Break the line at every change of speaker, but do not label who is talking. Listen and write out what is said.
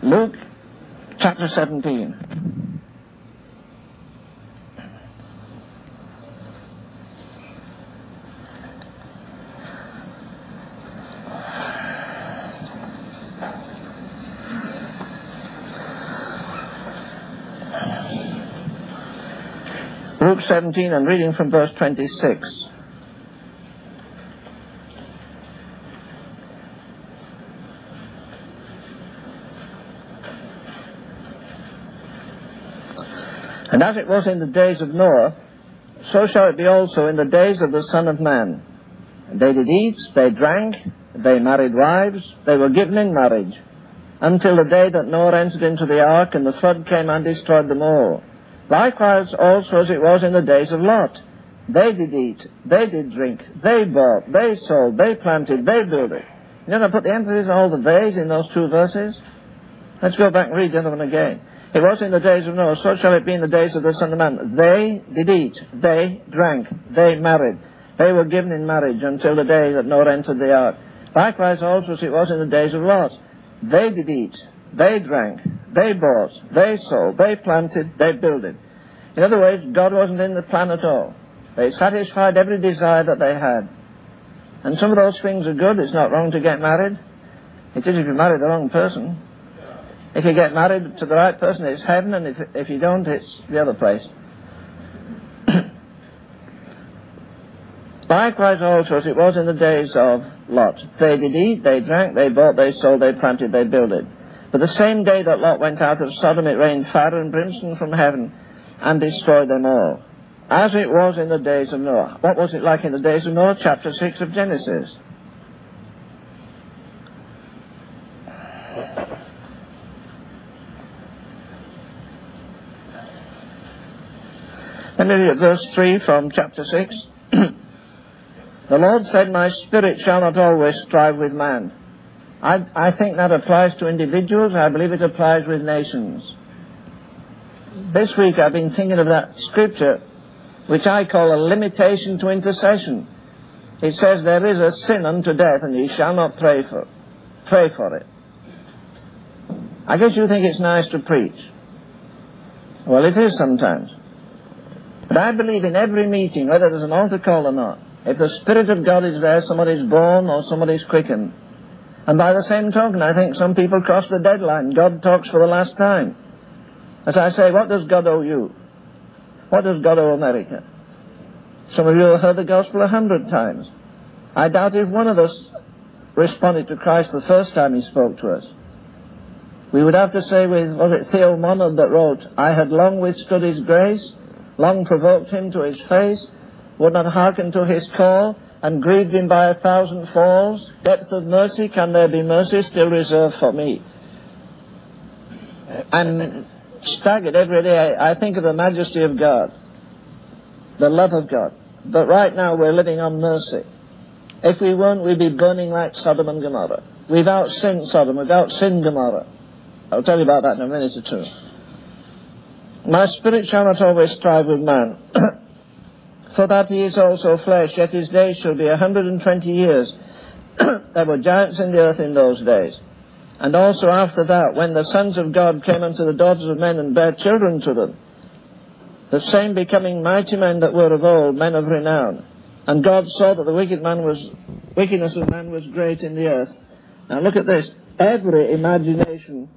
Luke chapter 17. Luke 17, and reading from verse 26. And as it was in the days of Noah, so shall it be also in the days of the Son of Man. They did eat, they drank, they married wives, they were given in marriage, until the day that Noah entered into the ark, and the flood came and destroyed them all. Likewise also as it was in the days of Lot. They did eat, they did drink, they bought, they sold, they planted, they built it. You know, I put the emphasis on all the theys in those two verses. Let's go back and read the other one again. It was in the days of Noah, so shall it be in the days of the Son of Man. They did eat, they drank, they married, they were given in marriage until the day that Noah entered the ark. Likewise also as it was in the days of Lot. They did eat, they drank, they bought, they sold, they planted, they builded. In other words, God wasn't in the plan at all. They satisfied every desire that they had. And some of those things are good. It's not wrong to get married. It is if you marry the wrong person. If you get married to the right person, it's heaven, and if you don't, it's the other place. Likewise also as it was in the days of Lot. They did eat, they drank, they bought, they sold, they planted, they builded. But the same day that Lot went out of Sodom, it rained fire and brimstone from heaven and destroyed them all. As it was in the days of Noah. What was it like in the days of Noah? Chapter 6 of Genesis. Let me read verse 3 from chapter 6. The Lord said, my spirit shall not always strive with man. I think that applies to individuals. I believe it applies with nations. This week I've been thinking of that scripture, which I call a limitation to intercession. It says, there is a sin unto death, and ye shall not pray for it. I guess you think it's nice to preach. Well, it is sometimes. But I believe in every meeting, whether there's an altar call or not, if the Spirit of God is there, somebody's born or somebody's quickened. And by the same token, I think some people cross the deadline. God talks for the last time. As I say, what does God owe you? What does God owe America? Some of you have heard the gospel 100 times. I doubt if one of us responded to Christ the first time he spoke to us. We would have to say with, was it Theo Monod that wrote, I had long withstood his grace, long provoked him to his face, would not hearken to his call, and grieved him by 1,000 falls. Depth of mercy, can there be mercy still reserved for me? I'm staggered every day. I think of the majesty of God, the love of God. But right now we're living on mercy. If we weren't, we'd be burning like Sodom and Gomorrah. We've outsinned Sodom, we've outsinned Gomorrah. I'll tell you about that in a minute or two. My spirit shall not always strive with man, for that he is also flesh, yet his days shall be 120 years. There were giants in the earth in those days. And also after that, when the sons of God came unto the daughters of men and bare children to them, the same becoming mighty men that were of old, men of renown. And God saw that the wickedness of man was great in the earth. Now look at this. Every imagination